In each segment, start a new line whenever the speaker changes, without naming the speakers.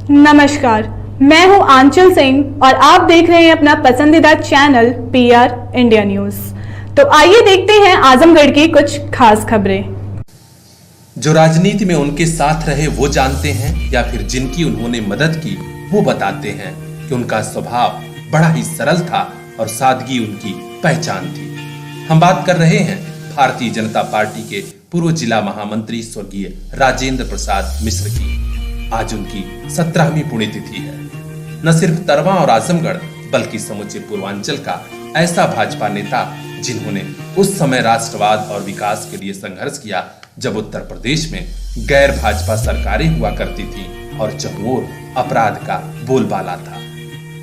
नमस्कार, मैं हूं आंचल सिंह और आप देख रहे हैं अपना पसंदीदा चैनल पीआर इंडिया न्यूज। तो आइए देखते हैं आजमगढ़ की कुछ खास खबरें।
जो राजनीति में उनके साथ रहे वो जानते हैं या फिर जिनकी उन्होंने मदद की वो बताते हैं कि उनका स्वभाव बड़ा ही सरल था और सादगी उनकी पहचान थी। हम बात कर रहे हैं भारतीय जनता पार्टी के पूर्व जिला महामंत्री स्वर्गीय राजेंद्र प्रसाद मिश्र की। आज उनकी 17वीं पुण्यतिथि है। न सिर्फ तरवा और आजमगढ़ बल्कि समूचे पूर्वांचल का ऐसा भाजपा नेता जिन्होंने उस समय राष्ट्रवाद और विकास के लिए संघर्ष किया जब उत्तर प्रदेश में गैर भाजपा सरकारें हुआ करती थी और चहुओर अपराध का बोलबाला था।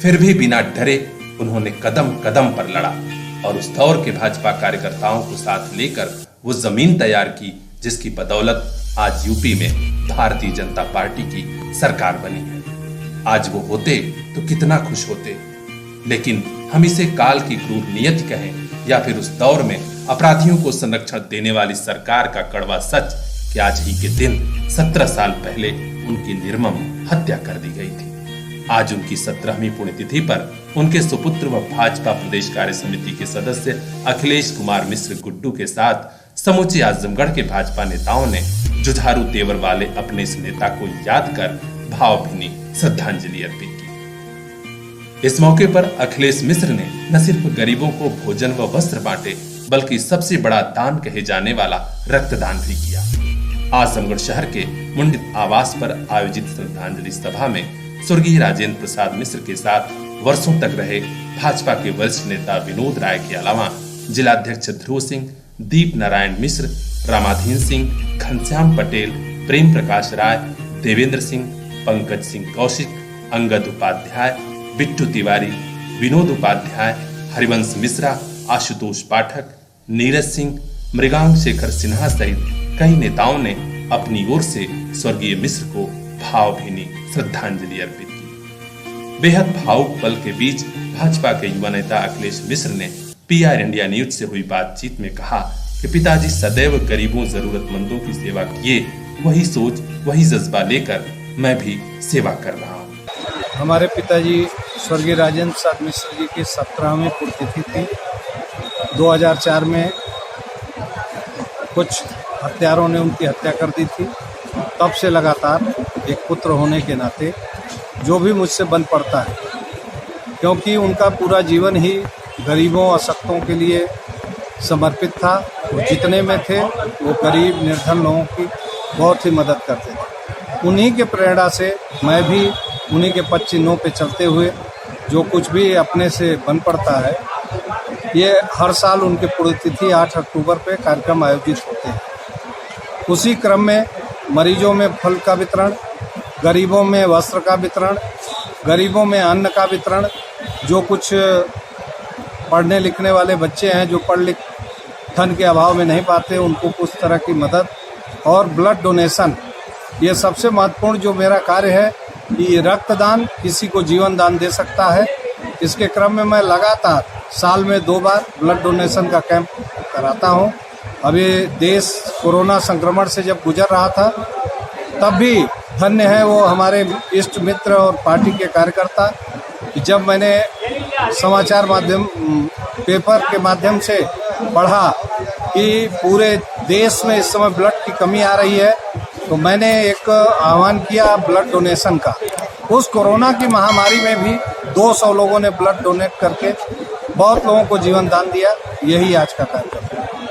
फिर भी बिना डरे उन्होंने कदम कदम पर लड़ा और उस दौर के भाजपा कार्यकर्ताओं को साथ लेकर वो जमीन तैयार की जिसकी बदौलत आज यूपी में भारतीय जनता पार्टी की सरकार बनी है। आज वो होते तो कितना खुश होते, लेकिन हम इसे काल की क्रूर नियति कहें या फिर उस दौर में अपराधियों को संरक्षण देने वाली सरकार का कड़वा सच कि आज ही के दिन 17 साल पहले उनकी निर्मम हत्या कर दी गई थी। आज उनकी 17वीं पुण्यतिथि पर उनके सुपुत्र व भाजपा प्रदेश कार्य समिति के सदस्य अखिलेश कुमार मिश्र गुड्डू के साथ समूचे आजमगढ़ के भाजपा नेताओं ने जुझारू तेवर वाले अपने इस नेता को याद कर भावभीनी श्रद्धांजलि अर्पित की। इस मौके पर अखिलेश मिश्र ने न सिर्फ गरीबों को भोजन व वस्त्र बांटे बल्कि सबसे बड़ा दान कहे जाने वाला रक्तदान भी किया। आजमगढ़ शहर के मुंडित आवास पर आयोजित श्रद्धांजलि सभा में स्वर्गीय राजेंद्र प्रसाद मिश्र के साथ वर्षों तक रहे भाजपा के वरिष्ठ नेता विनोद राय के अलावा जिलाध्यक्ष ध्रुव सिंह, दीप नारायण मिश्र, रामाधीन सिंह, घनश्याम पटेल, प्रेम प्रकाश राय, देवेंद्र सिंह, पंकज सिंह कौशिक, अंगद उपाध्याय, बिट्टू तिवारी, विनोद उपाध्याय, हरिवंश मिश्रा, आशुतोष पाठक, नीरज सिंह, मृगांक शेखर सिन्हा सहित कई नेताओं ने अपनी ओर से स्वर्गीय मिश्र को भावभीनी श्रद्धांजलि अर्पित की। बेहद भावुक पल के बीच भाजपा के युवा नेता अखिलेश मिश्र ने पीआर इंडिया न्यूज से हुई बातचीत में कहा कि पिताजी सदैव गरीबों जरूरतमंदों की सेवा किए, वही सोच वही जज्बा लेकर मैं भी सेवा कर रहा हूँ।
हमारे पिताजी स्वर्गीय राजेंद्र प्रसाद मिश्र जी की 17वीं पुण्यतिथि थी। 2004 में कुछ हत्यारों ने उनकी हत्या कर दी थी। तब से लगातार एक पुत्र होने के नाते जो भी मुझसे बन पड़ता है, क्योंकि उनका पूरा जीवन ही गरीबों अशक्तों के लिए समर्पित था। वो जितने में थे वो गरीब निर्धन लोगों की बहुत ही मदद करते थे। उन्हीं के प्रेरणा से मैं भी उन्हीं के पद चिन्हों पे चलते हुए जो कुछ भी अपने से बन पड़ता है, ये हर साल उनके पुण्यतिथि 8 अक्टूबर पे कार्यक्रम आयोजित होते हैं। उसी क्रम में मरीजों में फल का वितरण, गरीबों में वस्त्र का वितरण, गरीबों में अन्न का वितरण, जो कुछ पढ़ने लिखने वाले बच्चे हैं जो पढ़ लिख धन के अभाव में नहीं पाते, उनको कुछ तरह की मदद और ब्लड डोनेशन। ये सबसे महत्वपूर्ण जो मेरा कार्य है कि रक्तदान किसी को जीवन दान दे सकता है। इसके क्रम में मैं लगातार साल में 2 बार ब्लड डोनेशन का कैंप कराता हूँ। अभी देश कोरोना संक्रमण से जब गुजर रहा था तब भी धन्य है वो हमारे इष्ट मित्र और पार्टी के कार्यकर्ता, जब मैंने समाचार माध्यम पेपर के माध्यम से पढ़ा कि पूरे देश में इस समय ब्लड की कमी आ रही है, तो मैंने एक आह्वान किया ब्लड डोनेशन का। उस कोरोना की महामारी में भी 200 लोगों ने ब्लड डोनेट करके बहुत लोगों को जीवन दान दिया। यही आज का कार्यक्रम है।